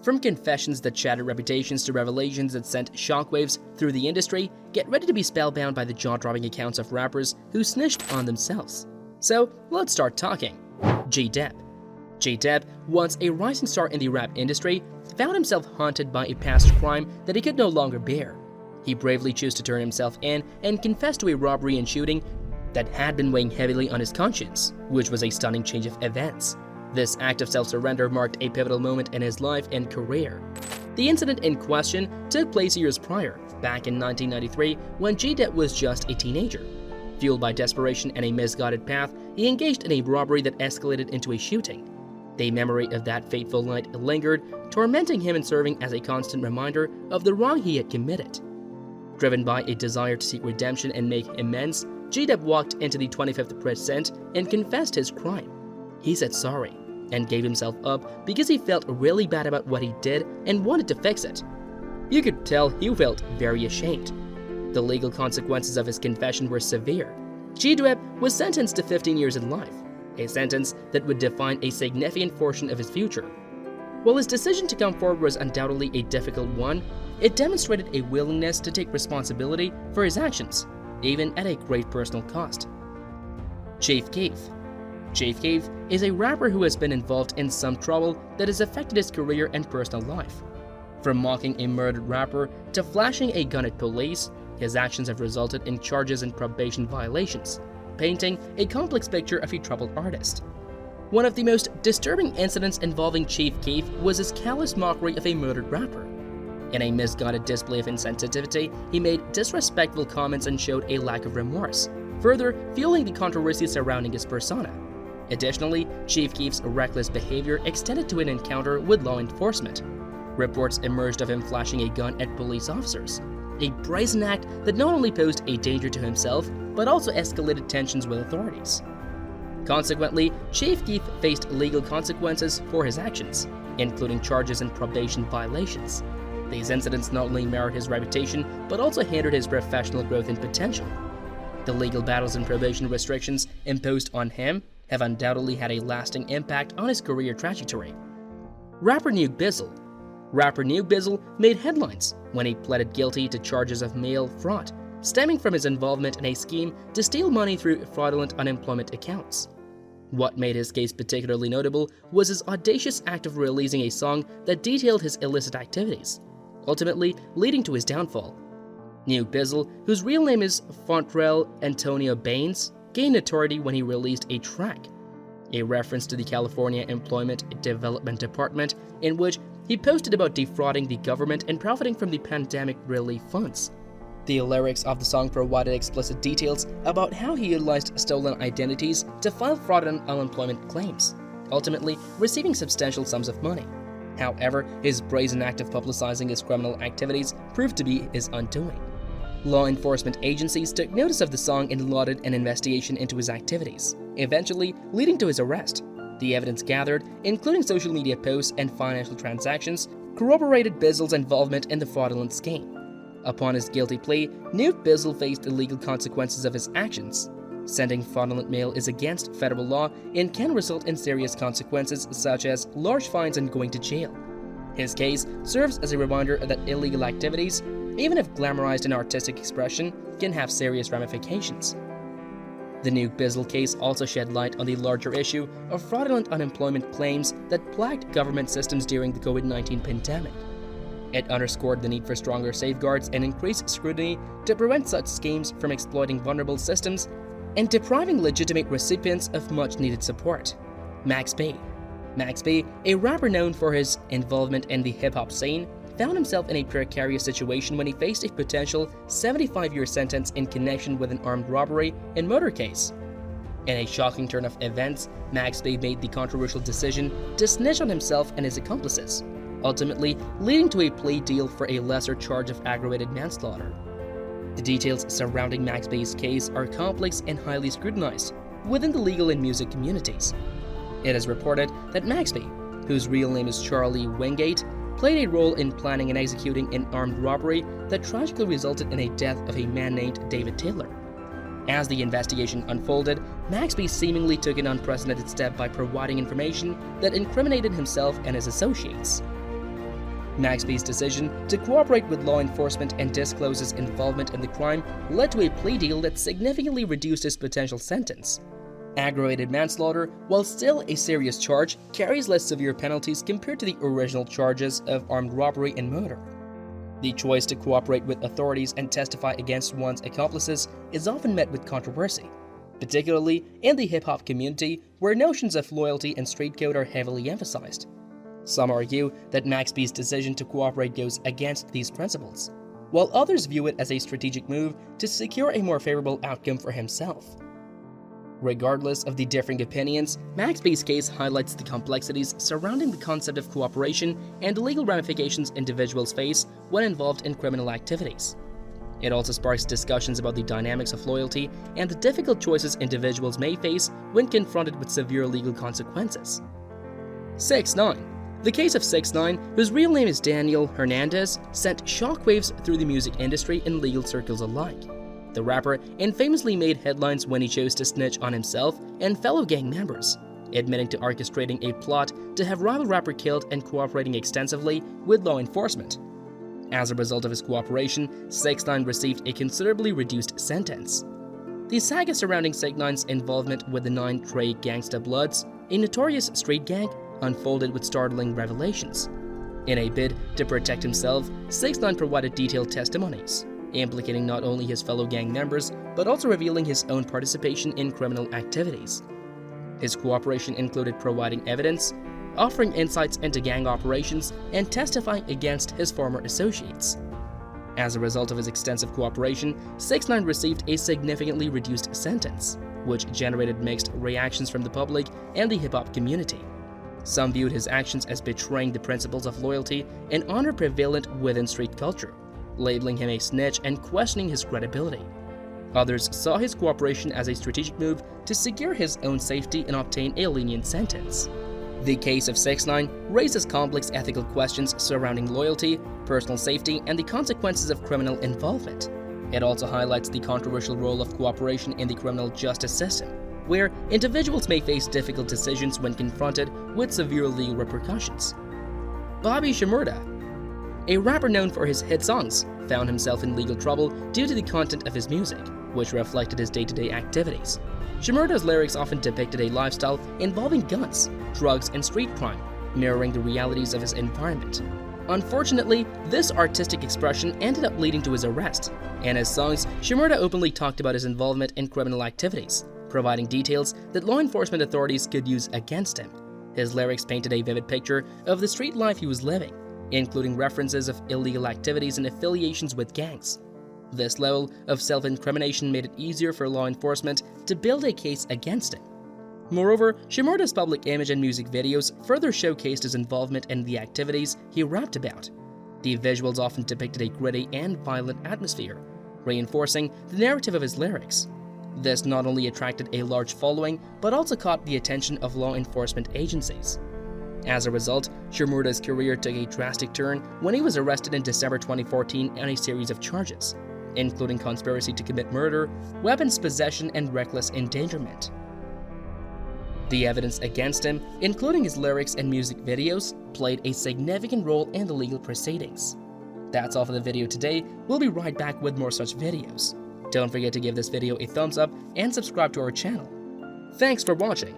From confessions that shattered reputations to revelations that sent shockwaves through the industry, get ready to be spellbound by the jaw-dropping accounts of rappers who snitched on themselves. So, let's start talking. G-Dep. G-Dep, once a rising star in the rap industry, found himself haunted by a past crime that he could no longer bear. He bravely chose to turn himself in and confessed to a robbery and shooting that had been weighing heavily on his conscience, which was a stunning change of events. This act of self-surrender marked a pivotal moment in his life and career. The incident in question took place years prior, back in 1993, when G-Dep was just a teenager. Fueled by desperation and a misguided path, he engaged in a robbery that escalated into a shooting. The memory of that fateful night lingered, tormenting him and serving as a constant reminder of the wrong he had committed. Driven by a desire to seek redemption and make amends, G-Dep walked into the 25th precinct and confessed his crime. He said sorry and gave himself up because he felt really bad about what he did and wanted to fix it. You could tell he felt very ashamed. The legal consequences of his confession were severe. G-Dep was sentenced to 15 years in life, a sentence that would define a significant portion of his future. While his decision to come forward was undoubtedly a difficult one, it demonstrated a willingness to take responsibility for his actions, even at a great personal cost. Chief Keef. Chief Keef is a rapper who has been involved in some trouble that has affected his career and personal life. From mocking a murdered rapper to flashing a gun at police, his actions have resulted in charges and probation violations, painting a complex picture of a troubled artist. One of the most disturbing incidents involving Chief Keef was his callous mockery of a murdered rapper. In a misguided display of insensitivity, he made disrespectful comments and showed a lack of remorse, further fueling the controversy surrounding his persona. Additionally, Chief Keef's reckless behavior extended to an encounter with law enforcement. Reports emerged of him flashing a gun at police officers, a brazen act that not only posed a danger to himself, but also escalated tensions with authorities. Consequently, Chief Keef faced legal consequences for his actions, including charges and probation violations. These incidents not only marred his reputation, but also hindered his professional growth and potential. The legal battles and probation restrictions imposed on him have undoubtedly had a lasting impact on his career trajectory. Rapper Nuke Bizzle. Rapper Nuke Bizzle made headlines when he pleaded guilty to charges of mail fraud, stemming from his involvement in a scheme to steal money through fraudulent unemployment accounts. What made his case particularly notable was his audacious act of releasing a song that detailed his illicit activities, ultimately leading to his downfall. Nuke Bizzle, whose real name is Fontrell Antonio Baines, gained notoriety when he released a track, a reference to the California Employment Development Department, in which he posted about defrauding the government and profiting from the pandemic relief funds. The lyrics of the song provided explicit details about how he utilized stolen identities to file fraudulent unemployment claims, ultimately receiving substantial sums of money. However, his brazen act of publicizing his criminal activities proved to be his undoing. Law enforcement agencies took notice of the song and lauded an investigation into his activities, eventually leading to his arrest. The evidence gathered, including social media posts and financial transactions, corroborated Bizzle's involvement in the fraudulent scheme. Upon his guilty plea, Nuke Bizzle faced the legal consequences of his actions. Sending fraudulent mail is against federal law and can result in serious consequences such as large fines and going to jail. His case serves as a reminder that illegal activities, even if glamorized in artistic expression, can have serious ramifications. The Nuke Bizzle case also shed light on the larger issue of fraudulent unemployment claims that plagued government systems during the COVID-19 pandemic. It underscored the need for stronger safeguards and increased scrutiny to prevent such schemes from exploiting vulnerable systems and depriving legitimate recipients of much-needed support. Max B. Max B, a rapper known for his involvement in the hip-hop scene, found himself in a precarious situation when he faced a potential 75-year sentence in connection with an armed robbery and murder case. In a shocking turn of events, Max B made the controversial decision to snitch on himself and his accomplices, ultimately leading to a plea deal for a lesser charge of aggravated manslaughter. The details surrounding Max B's case are complex and highly scrutinized within the legal and music communities. It is reported that Max B, whose real name is Charlie Wingate, played a role in planning and executing an armed robbery that tragically resulted in a death of a man named David Taylor. As the investigation unfolded, Max B seemingly took an unprecedented step by providing information that incriminated himself and his associates. Max B's decision to cooperate with law enforcement and disclose his involvement in the crime led to a plea deal that significantly reduced his potential sentence. Aggravated manslaughter, while still a serious charge, carries less severe penalties compared to the original charges of armed robbery and murder. The choice to cooperate with authorities and testify against one's accomplices is often met with controversy, particularly in the hip-hop community where notions of loyalty and street code are heavily emphasized. Some argue that Max B's decision to cooperate goes against these principles, while others view it as a strategic move to secure a more favorable outcome for himself. Regardless of the differing opinions, Max B's case highlights the complexities surrounding the concept of cooperation and the legal ramifications individuals face when involved in criminal activities. It also sparks discussions about the dynamics of loyalty and the difficult choices individuals may face when confronted with severe legal consequences. 6ix9ine. The case of 6ix9ine, whose real name is Daniel Hernandez, sent shockwaves through the music industry and legal circles alike. The rapper infamously made headlines when he chose to snitch on himself and fellow gang members, admitting to orchestrating a plot to have rival rapper killed and cooperating extensively with law enforcement. As a result of his cooperation, 6ix9ine received a considerably reduced sentence. The saga surrounding 6ix9ine's involvement with the 9 Trey Gangsta Bloods, a notorious street gang, unfolded with startling revelations. In a bid to protect himself, 6ix9ine provided detailed testimonies, implicating not only his fellow gang members, but also revealing his own participation in criminal activities. His cooperation included providing evidence, offering insights into gang operations, and testifying against his former associates. As a result of his extensive cooperation, 6ix9ine received a significantly reduced sentence, which generated mixed reactions from the public and the hip-hop community. Some viewed his actions as betraying the principles of loyalty and honor prevalent within street culture, labeling him a snitch and questioning his credibility. Others saw his cooperation as a strategic move to secure his own safety and obtain a lenient sentence. The case of 6ix9ine raises complex ethical questions surrounding loyalty, personal safety, and the consequences of criminal involvement. It also highlights the controversial role of cooperation in the criminal justice system, where individuals may face difficult decisions when confronted with severe legal repercussions. Bobby Shmurda, a rapper known for his hit songs, found himself in legal trouble due to the content of his music, which reflected his day-to-day activities. Shmurda's lyrics often depicted a lifestyle involving guns, drugs, and street crime, mirroring the realities of his environment. Unfortunately, this artistic expression ended up leading to his arrest. In his songs, Shmurda openly talked about his involvement in criminal activities, providing details that law enforcement authorities could use against him. His lyrics painted a vivid picture of the street life he was living, including references of illegal activities and affiliations with gangs. This level of self-incrimination made it easier for law enforcement to build a case against him. Moreover, Shmurda's public image and music videos further showcased his involvement in the activities he rapped about. The visuals often depicted a gritty and violent atmosphere, reinforcing the narrative of his lyrics. This not only attracted a large following, but also caught the attention of law enforcement agencies. As a result, Shmurda's career took a drastic turn when he was arrested in December 2014 on a series of charges, including conspiracy to commit murder, weapons possession, and reckless endangerment. The evidence against him, including his lyrics and music videos, played a significant role in the legal proceedings. That's all for the video today. We'll be right back with more such videos. Don't forget to give this video a thumbs up and subscribe to our channel. Thanks for watching.